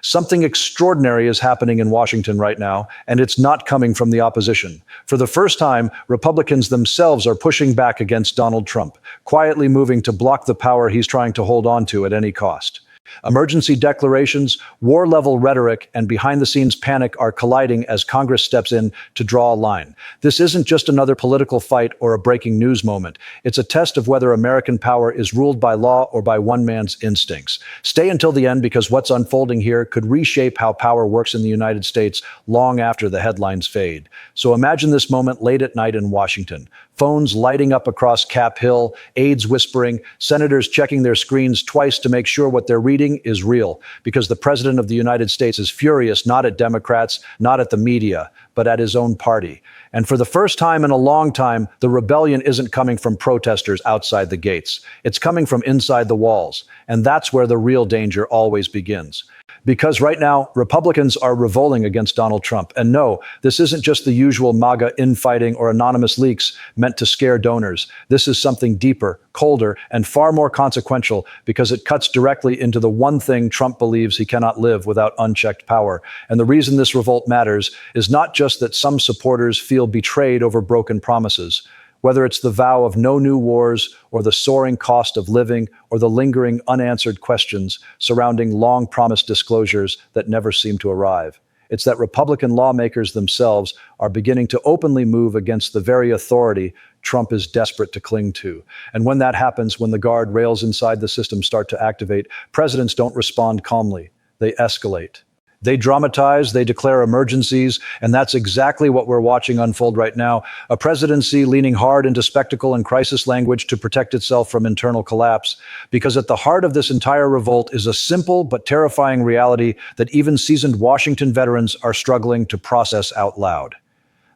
Something extraordinary is happening in Washington right now, and it's not coming from the opposition. For the first time, Republicans themselves are pushing back against Donald Trump, quietly moving to block the power he's trying to hold on to at any cost. Emergency declarations, war-level rhetoric, and behind-the-scenes panic are colliding as Congress steps in to draw a line. This isn't just another political fight or a breaking news moment. It's a test of whether American power is ruled by law or by one man's instincts. Stay until the end, because what's unfolding here could reshape how power works in the United States long after the headlines fade. So imagine this moment late at night in Washington. Phones lighting up across Cap Hill, aides whispering, senators checking their screens twice to make sure what they're reading is real, because the President of the United States is furious not at Democrats, not at the media, but at his own party. And for the first time in a long time, the rebellion isn't coming from protesters outside the gates. It's coming from inside the walls. And that's where the real danger always begins. Because right now, Republicans are revolting against Donald Trump. And no, this isn't just the usual MAGA infighting or anonymous leaks meant to scare donors. This is something deeper, colder, and far more consequential, because it cuts directly into the one thing Trump believes he cannot live without unchecked power. And the reason this revolt matters is not just that some supporters feel betrayed over broken promises. Whether it's the vow of no new wars, or the soaring cost of living, or the lingering unanswered questions surrounding long-promised disclosures that never seem to arrive. It's that Republican lawmakers themselves are beginning to openly move against the very authority Trump is desperate to cling to. And when that happens, when the guardrails inside the system start to activate, presidents don't respond calmly. They escalate. They dramatize, they declare emergencies, and that's exactly what we're watching unfold right now. A presidency leaning hard into spectacle and crisis language to protect itself from internal collapse. Because at the heart of this entire revolt is a simple but terrifying reality that even seasoned Washington veterans are struggling to process out loud.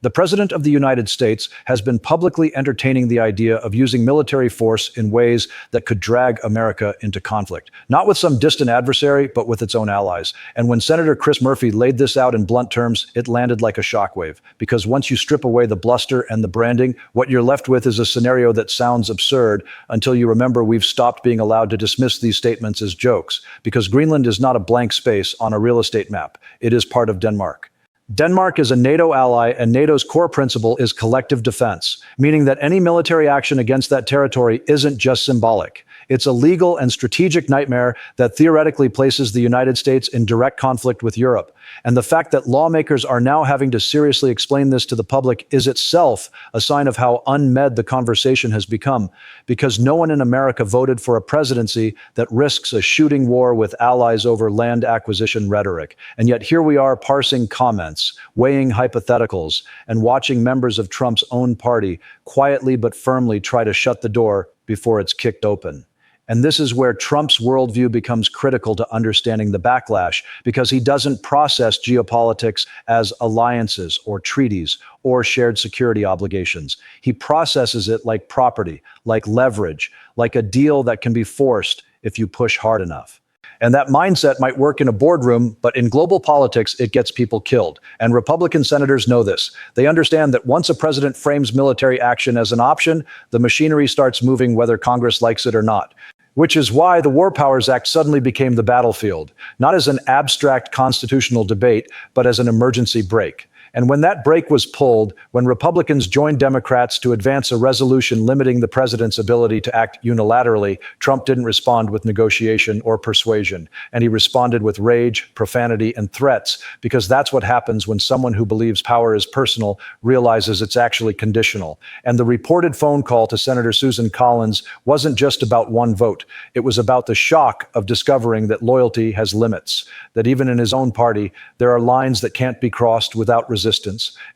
The President of the United States has been publicly entertaining the idea of using military force in ways that could drag America into conflict, not with some distant adversary, but with its own allies. And when Senator Chris Murphy laid this out in blunt terms, it landed like a shockwave. Because once you strip away the bluster and the branding, what you're left with is a scenario that sounds absurd until you remember we've stopped being allowed to dismiss these statements as jokes. Because Greenland is not a blank space on a real estate map. It is part of Denmark. Denmark is a NATO ally, and NATO's core principle is collective defense, meaning that any military action against that territory isn't just symbolic. It's a legal and strategic nightmare that theoretically places the United States in direct conflict with Europe. And the fact that lawmakers are now having to seriously explain this to the public is itself a sign of how unmed the conversation has become, because no one in America voted for a presidency that risks a shooting war with allies over land acquisition rhetoric. And yet here we are parsing comments, weighing hypotheticals, and watching members of Trump's own party quietly but firmly try to shut the door before it's kicked open. And this is where Trump's worldview becomes critical to understanding the backlash, because he doesn't process geopolitics as alliances or treaties or shared security obligations. He processes it like property, like leverage, like a deal that can be forced if you push hard enough. And that mindset might work in a boardroom, but in global politics, it gets people killed. And Republican senators know this. They understand that once a president frames military action as an option, the machinery starts moving whether Congress likes it or not. Which is why the War Powers Act suddenly became the battlefield, not as an abstract constitutional debate, but as an emergency brake. And when that brake was pulled, when Republicans joined Democrats to advance a resolution limiting the president's ability to act unilaterally, Trump didn't respond with negotiation or persuasion. And he responded with rage, profanity, and threats, because that's what happens when someone who believes power is personal realizes it's actually conditional. And the reported phone call to Senator Susan Collins wasn't just about one vote. It was about the shock of discovering that loyalty has limits, that even in his own party, there are lines that can't be crossed without resistance.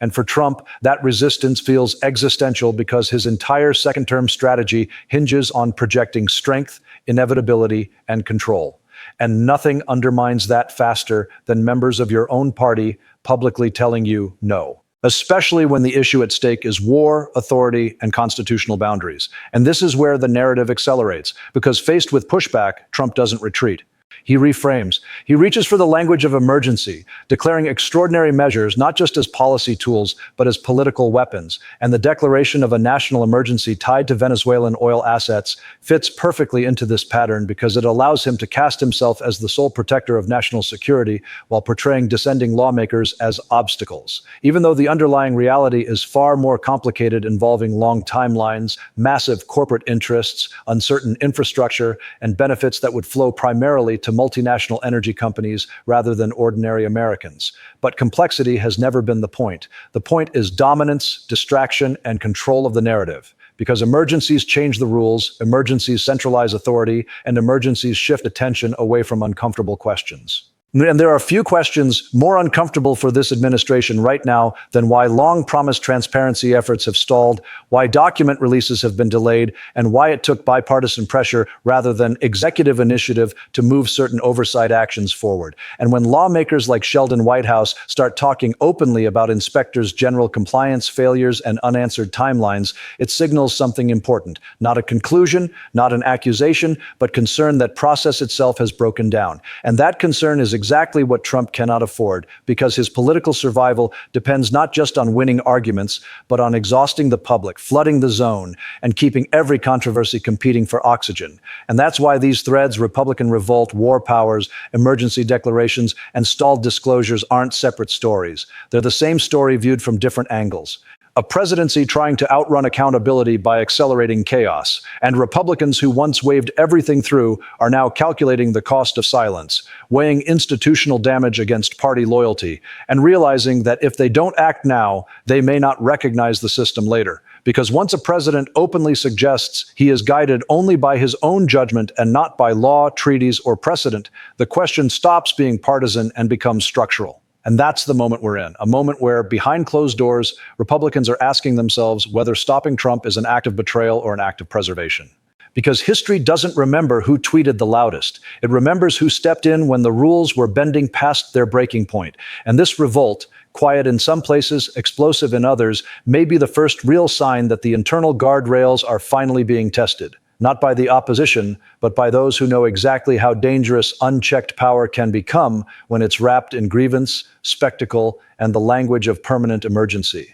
And for Trump, that resistance feels existential, because his entire second-term strategy hinges on projecting strength, inevitability, and control. And nothing undermines that faster than members of your own party publicly telling you no, especially when the issue at stake is war, authority, and constitutional boundaries. And this is where the narrative accelerates, because faced with pushback, Trump doesn't retreat. He reframes. He reaches for the language of emergency, declaring extraordinary measures not just as policy tools, but as political weapons. And the declaration of a national emergency tied to Venezuelan oil assets fits perfectly into this pattern because it allows him to cast himself as the sole protector of national security while portraying dissenting lawmakers as obstacles. Even though the underlying reality is far more complicated, involving long timelines, massive corporate interests, uncertain infrastructure, and benefits that would flow primarily to multinational energy companies rather than ordinary Americans. But complexity has never been the point. The point is dominance, distraction, and control of the narrative. Because emergencies change the rules, emergencies centralize authority, and emergencies shift attention away from uncomfortable questions. And there are few questions more uncomfortable for this administration right now than why long-promised transparency efforts have stalled, why document releases have been delayed, and why it took bipartisan pressure rather than executive initiative to move certain oversight actions forward. And when lawmakers like Sheldon Whitehouse start talking openly about inspectors general compliance failures and unanswered timelines, it signals something important. Not a conclusion, not an accusation, but concern that process itself has broken down. And that concern is exactly what Trump cannot afford, because his political survival depends not just on winning arguments, but on exhausting the public, flooding the zone, and keeping every controversy competing for oxygen. And that's why these threads, Republican revolt, war powers, emergency declarations, and stalled disclosures aren't separate stories. They're the same story viewed from different angles. A presidency trying to outrun accountability by accelerating chaos, and Republicans who once waved everything through are now calculating the cost of silence, weighing institutional damage against party loyalty, and realizing that if they don't act now, they may not recognize the system later. Because once a president openly suggests he is guided only by his own judgment and not by law, treaties, or precedent, the question stops being partisan and becomes structural. And that's the moment we're in, a moment where, behind closed doors, Republicans are asking themselves whether stopping Trump is an act of betrayal or an act of preservation. Because history doesn't remember who tweeted the loudest. It remembers who stepped in when the rules were bending past their breaking point. And this revolt, quiet in some places, explosive in others, may be the first real sign that the internal guardrails are finally being tested. Not by the opposition, but by those who know exactly how dangerous unchecked power can become when it's wrapped in grievance, spectacle, and the language of permanent emergency.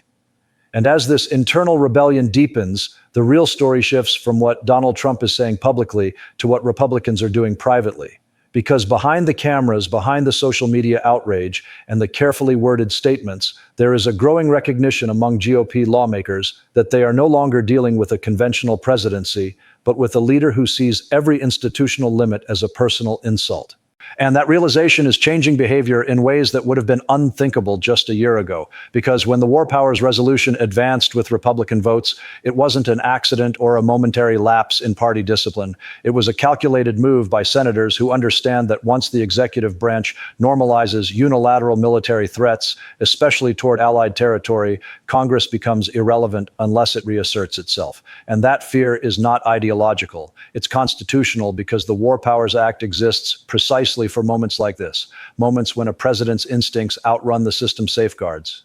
And as this internal rebellion deepens, the real story shifts from what Donald Trump is saying publicly to what Republicans are doing privately. Because behind the cameras, behind the social media outrage, and the carefully worded statements, there is a growing recognition among GOP lawmakers that they are no longer dealing with a conventional presidency, but with a leader who sees every institutional limit as a personal insult. And that realization is changing behavior in ways that would have been unthinkable just a year ago. Because when the War Powers Resolution advanced with Republican votes, it wasn't an accident or a momentary lapse in party discipline. It was a calculated move by senators who understand that once the executive branch normalizes unilateral military threats, especially toward allied territory, Congress becomes irrelevant unless it reasserts itself. And that fear is not ideological. It's constitutional because the War Powers Act exists precisely for moments like this, moments when a president's instincts outrun the system's safeguards.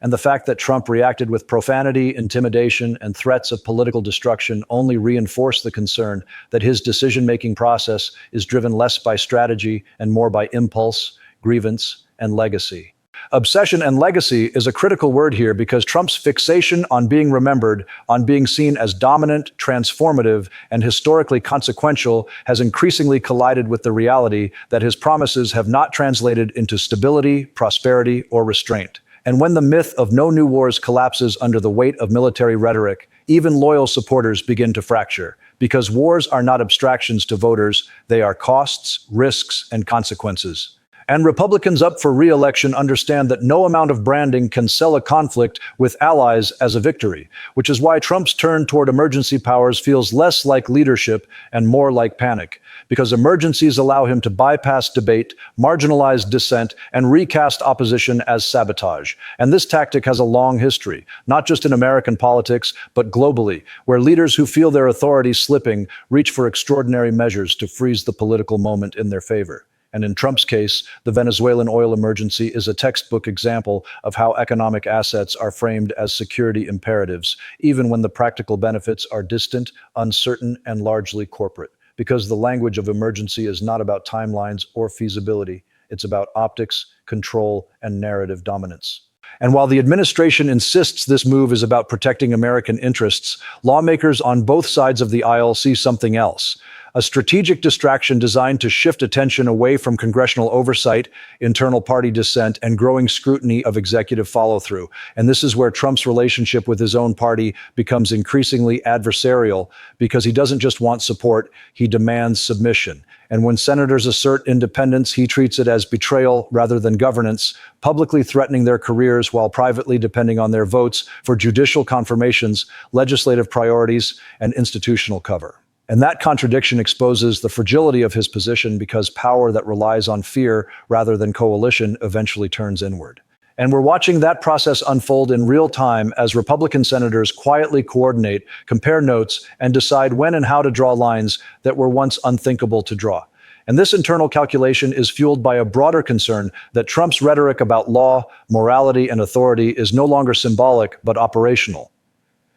And the fact that Trump reacted with profanity, intimidation, and threats of political destruction only reinforce the concern that his decision-making process is driven less by strategy and more by impulse, grievance, and legacy. Obsession and legacy is a critical word here because Trump's fixation on being remembered, on being seen as dominant, transformative, and historically consequential has increasingly collided with the reality that his promises have not translated into stability, prosperity, or restraint. And when the myth of no new wars collapses under the weight of military rhetoric, even loyal supporters begin to fracture. Because wars are not abstractions to voters, they are costs, risks, and consequences. And Republicans up for re-election understand that no amount of branding can sell a conflict with allies as a victory, which is why Trump's turn toward emergency powers feels less like leadership and more like panic, because emergencies allow him to bypass debate, marginalize dissent, and recast opposition as sabotage. And this tactic has a long history, not just in American politics, but globally, where leaders who feel their authority slipping reach for extraordinary measures to freeze the political moment in their favor. And in Trump's case, the Venezuelan oil emergency is a textbook example of how economic assets are framed as security imperatives, even when the practical benefits are distant, uncertain, and largely corporate. because the language of emergency is not about timelines or feasibility. It's about optics, control, and narrative dominance. And while the administration insists this move is about protecting American interests, lawmakers on both sides of the aisle see something else. A strategic distraction designed to shift attention away from congressional oversight, internal party dissent, and growing scrutiny of executive follow-through. And this is where Trump's relationship with his own party becomes increasingly adversarial, because he doesn't just want support, he demands submission. And when senators assert independence, he treats it as betrayal rather than governance, publicly threatening their careers while privately depending on their votes for judicial confirmations, legislative priorities, and institutional cover. And that contradiction exposes the fragility of his position, because power that relies on fear rather than coalition eventually turns inward. And we're watching that process unfold in real time as Republican senators quietly coordinate, compare notes, and decide when and how to draw lines that were once unthinkable to draw. And this internal calculation is fueled by a broader concern that Trump's rhetoric about law, morality, and authority is no longer symbolic but operational.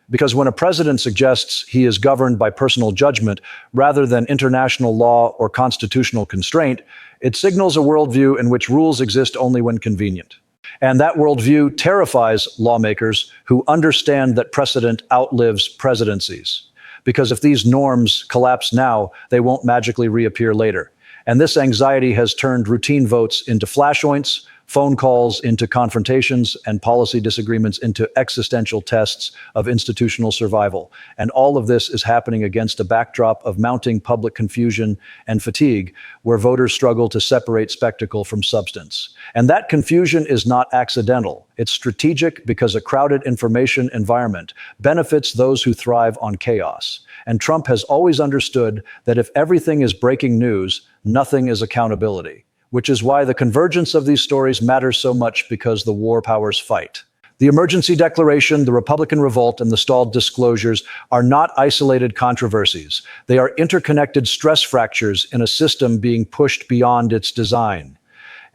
Because when a president suggests he is governed by personal judgment rather than international law or constitutional constraint, it signals a worldview in which rules exist only when convenient. And that worldview terrifies lawmakers who understand that precedent outlives presidencies. Because if these norms collapse now, they won't magically reappear later. And this anxiety has turned routine votes into flashpoints, phone calls into confrontations, and policy disagreements into existential tests of institutional survival. And all of this is happening against a backdrop of mounting public confusion and fatigue, where voters struggle to separate spectacle from substance. And that confusion is not accidental. It's strategic, because a crowded information environment benefits those who thrive on chaos. And Trump has always understood that if everything is breaking news, nothing is accountability. Which is why the convergence of these stories matters so much, because the war powers fight. The emergency declaration, the Republican revolt, and the stalled disclosures are not isolated controversies. They are interconnected stress fractures in a system being pushed beyond its design.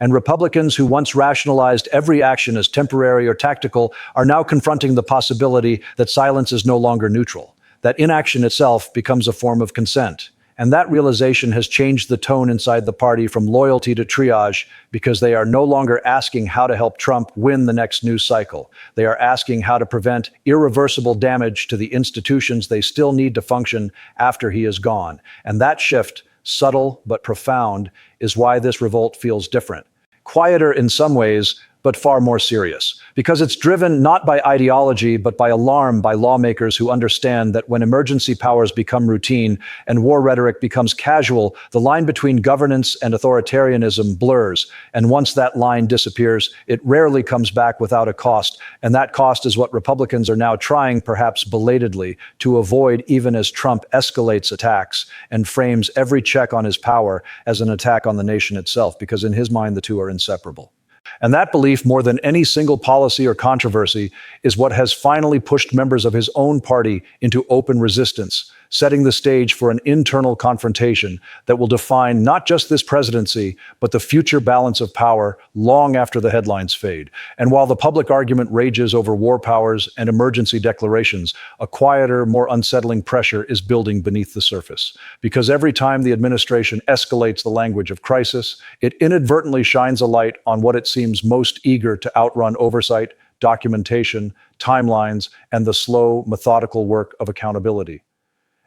And Republicans who once rationalized every action as temporary or tactical are now confronting the possibility that silence is no longer neutral, that inaction itself becomes a form of consent. And that realization has changed the tone inside the party from loyalty to triage, because they are no longer asking how to help Trump win the next news cycle. They are asking how to prevent irreversible damage to the institutions they still need to function after he is gone. And that shift, subtle but profound, is why this revolt feels different. Quieter in some ways, but far more serious, because it's driven not by ideology, but by alarm by lawmakers who understand that when emergency powers become routine and war rhetoric becomes casual, the line between governance and authoritarianism blurs. And once that line disappears, it rarely comes back without a cost. And that cost is what Republicans are now trying, perhaps belatedly, to avoid, even as Trump escalates attacks and frames every check on his power as an attack on the nation itself, because in his mind, the two are inseparable. And that belief, more than any single policy or controversy, is what has finally pushed members of his own party into open resistance, setting the stage for an internal confrontation that will define not just this presidency, but the future balance of power long after the headlines fade. And while the public argument rages over war powers and emergency declarations, a quieter, more unsettling pressure is building beneath the surface. Because every time the administration escalates the language of crisis, it inadvertently shines a light on what it seems most eager to outrun: oversight, documentation, timelines, and the slow, methodical work of accountability.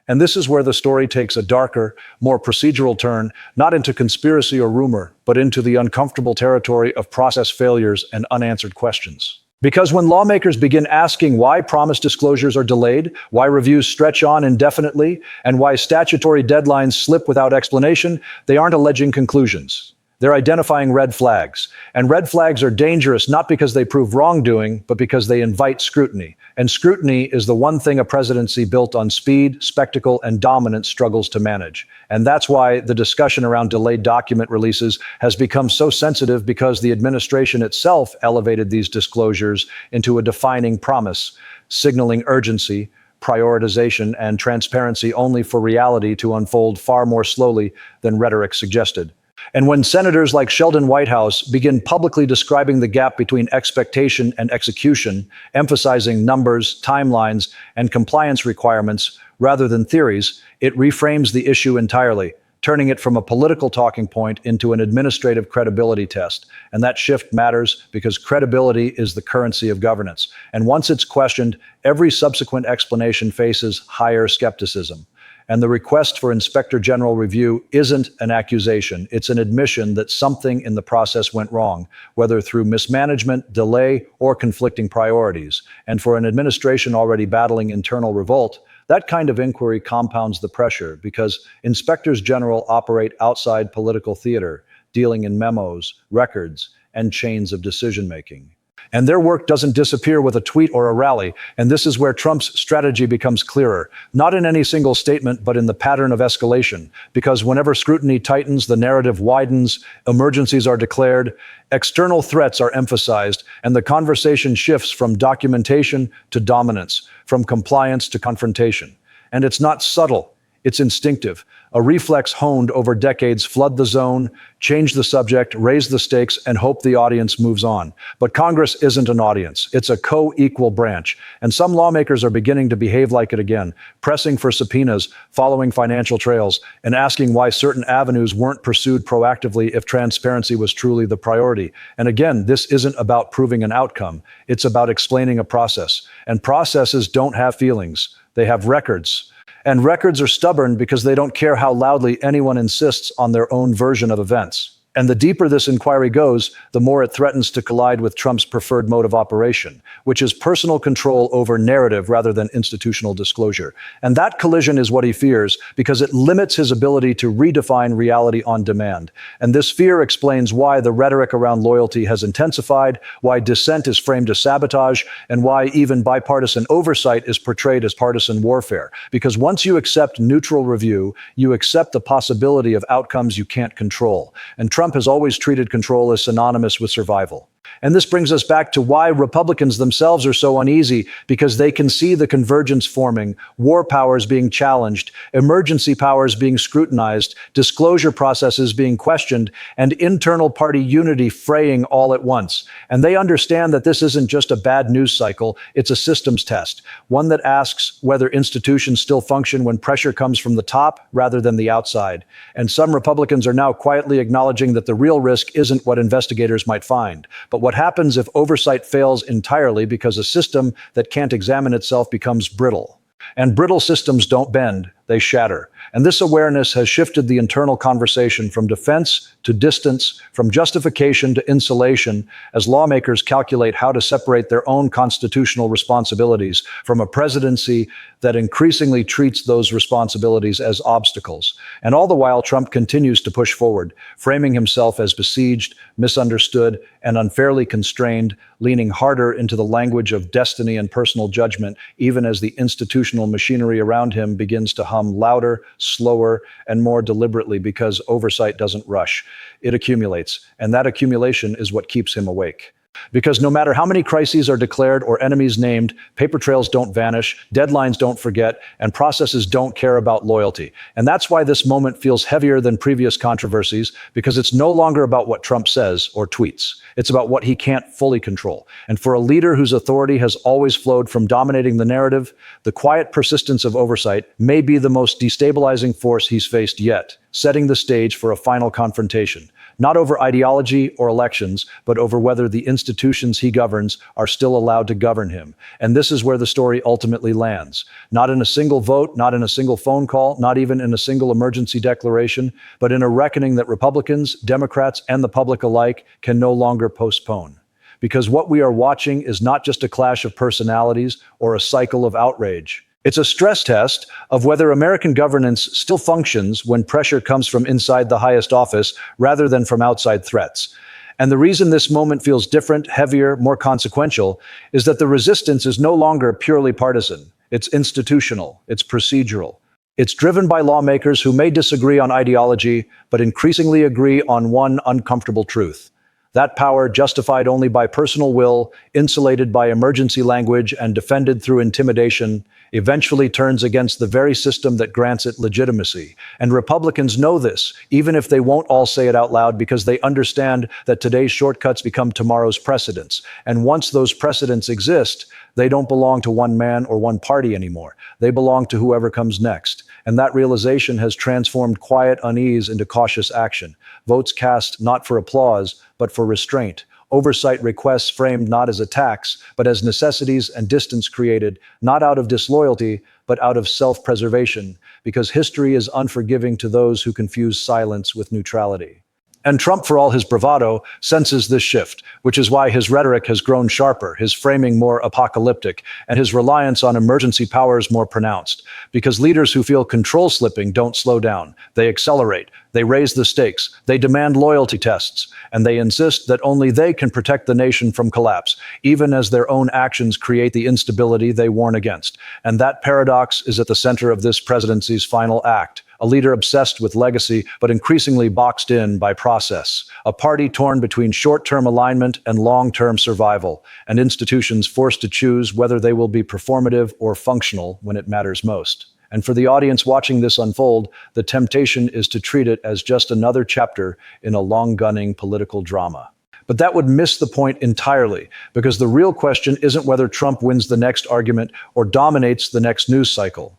And this is where the story takes a darker, more procedural turn, not into conspiracy or rumor, but into the uncomfortable territory of process failures and unanswered questions. Because when lawmakers begin asking why promised disclosures are delayed, why reviews stretch on indefinitely, and why statutory deadlines slip without explanation, they aren't alleging conclusions. They're identifying red flags. And red flags are dangerous not because they prove wrongdoing, but because they invite scrutiny. And scrutiny is the one thing a presidency built on speed, spectacle, and dominance struggles to manage. And that's why the discussion around delayed document releases has become so sensitive, because the administration itself elevated these disclosures into a defining promise, signaling urgency, prioritization, and transparency, only for reality to unfold far more slowly than rhetoric suggested. And when senators like Sheldon Whitehouse begin publicly describing the gap between expectation and execution, emphasizing numbers, timelines, and compliance requirements, Rather than theories, it reframes the issue entirely, turning it from a political talking point into an administrative credibility test. And that shift matters because credibility is the currency of governance. And once it's questioned, every subsequent explanation faces higher skepticism. And the request for Inspector General review isn't an accusation. It's an admission that something in the process went wrong, whether through mismanagement, delay, or conflicting priorities. And for an administration already battling internal revolt, that kind of inquiry compounds the pressure because inspectors general operate outside political theater, dealing in memos, records, and chains of decision-making. And their work doesn't disappear with a tweet or a rally, and this is where Trump's strategy becomes clearer, not in any single statement, but in the pattern of escalation. Because whenever scrutiny tightens, the narrative widens, emergencies are declared, external threats are emphasized, and the conversation shifts from documentation to dominance, from compliance to confrontation. And it's not subtle, it's instinctive. A reflex honed over decades: flood the zone, change the subject, raise the stakes, and hope the audience moves on. But Congress isn't an audience. It's a co-equal branch. And some lawmakers are beginning to behave like it again, pressing for subpoenas, following financial trails, and asking why certain avenues weren't pursued proactively if transparency was truly the priority. And again, this isn't about proving an outcome. It's about explaining a process. And processes don't have feelings. They have records. And records are stubborn because they don't care how loudly anyone insists on their own version of events. And the deeper this inquiry goes, the more it threatens to collide with Trump's preferred mode of operation, which is personal control over narrative rather than institutional disclosure. And that collision is what he fears because it limits his ability to redefine reality on demand. And this fear explains why the rhetoric around loyalty has intensified, why dissent is framed as sabotage, and why even bipartisan oversight is portrayed as partisan warfare. Because once you accept neutral review, you accept the possibility of outcomes you can't control. And Trump has always treated control as synonymous with survival. And this brings us back to why Republicans themselves are so uneasy, because they can see the convergence forming, war powers being challenged, emergency powers being scrutinized, disclosure processes being questioned, and internal party unity fraying all at once. And they understand that this isn't just a bad news cycle, it's a systems test, one that asks whether institutions still function when pressure comes from the top rather than the outside. And some Republicans are now quietly acknowledging that the real risk isn't what investigators might find, but what happens if oversight fails entirely because a system that can't examine itself becomes brittle. And brittle systems don't bend, they shatter. And this awareness has shifted the internal conversation from defense to distance, from justification to insulation, as lawmakers calculate how to separate their own constitutional responsibilities from a presidency that increasingly treats those responsibilities as obstacles. And all the while, Trump continues to push forward, framing himself as besieged, misunderstood, and unfairly constrained, leaning harder into the language of destiny and personal judgment, even as the institutional machinery around him begins to hum louder, slower, and more deliberately, because oversight doesn't rush. It accumulates, and that accumulation is what keeps him awake. Because no matter how many crises are declared or enemies named, paper trails don't vanish, deadlines don't forget, and processes don't care about loyalty. And that's why this moment feels heavier than previous controversies, because it's no longer about what Trump says or tweets. It's about what he can't fully control. And for a leader whose authority has always flowed from dominating the narrative, the quiet persistence of oversight may be the most destabilizing force he's faced yet, setting the stage for a final confrontation. Not over ideology or elections, but over whether the institutions he governs are still allowed to govern him. And this is where the story ultimately lands. Not in a single vote, not in a single phone call, not even in a single emergency declaration, but in a reckoning that Republicans, Democrats, and the public alike can no longer postpone. Because what we are watching is not just a clash of personalities or a cycle of outrage. It's a stress test of whether American governance still functions when pressure comes from inside the highest office rather than from outside threats. And the reason this moment feels different, heavier, more consequential is that the resistance is no longer purely partisan. It's institutional, it's procedural. It's driven by lawmakers who may disagree on ideology, but increasingly agree on one uncomfortable truth. That power, justified only by personal will, insulated by emergency language, and defended through intimidation, eventually turns against the very system that grants it legitimacy. And Republicans know this, even if they won't all say it out loud, because they understand that today's shortcuts become tomorrow's precedents. And once those precedents exist, they don't belong to one man or one party anymore. They belong to whoever comes next. And that realization has transformed quiet unease into cautious action. Votes cast not for applause, but for restraint. Oversight requests framed not as attacks, but as necessities, and distance created, not out of disloyalty, but out of self-preservation, because history is unforgiving to those who confuse silence with neutrality. And Trump, for all his bravado, senses this shift, which is why his rhetoric has grown sharper, his framing more apocalyptic, and his reliance on emergency powers more pronounced. Because leaders who feel control slipping don't slow down. They accelerate. They raise the stakes. They demand loyalty tests. And they insist that only they can protect the nation from collapse, even as their own actions create the instability they warn against. And that paradox is at the center of this presidency's final act. A leader obsessed with legacy, but increasingly boxed in by process. A party torn between short-term alignment and long-term survival. And institutions forced to choose whether they will be performative or functional when it matters most. And for the audience watching this unfold, the temptation is to treat it as just another chapter in a long-gunning political drama. But that would miss the point entirely, because the real question isn't whether Trump wins the next argument or dominates the next news cycle.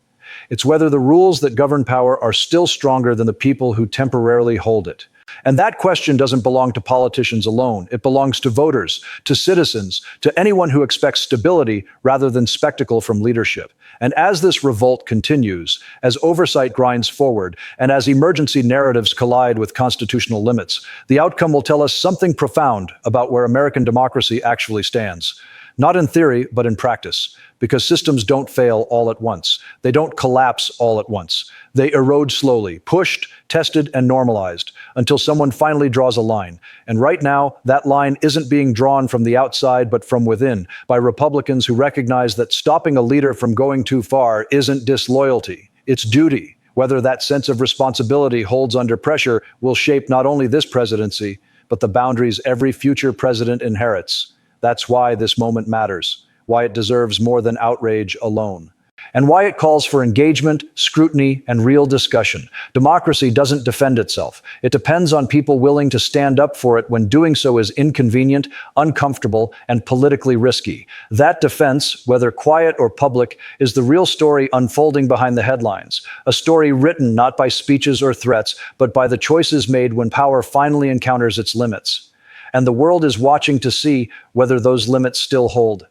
It's whether the rules that govern power are still stronger than the people who temporarily hold it. And that question doesn't belong to politicians alone. It belongs to voters, to citizens, to anyone who expects stability rather than spectacle from leadership. And as this revolt continues, as oversight grinds forward, and as emergency narratives collide with constitutional limits, the outcome will tell us something profound about where American democracy actually stands. Not in theory, but in practice. Because systems don't fail all at once. They don't collapse all at once. They erode slowly, pushed, tested, and normalized, until someone finally draws a line. And right now, that line isn't being drawn from the outside, but from within, by Republicans who recognize that stopping a leader from going too far isn't disloyalty, it's duty. Whether that sense of responsibility holds under pressure will shape not only this presidency, but the boundaries every future president inherits. That's why this moment matters, why it deserves more than outrage alone, and why it calls for engagement, scrutiny, and real discussion. Democracy doesn't defend itself. It depends on people willing to stand up for it when doing so is inconvenient, uncomfortable, and politically risky. That defense, whether quiet or public, is the real story unfolding behind the headlines. A story written not by speeches or threats, but by the choices made when power finally encounters its limits. And the world is watching to see whether those limits still hold.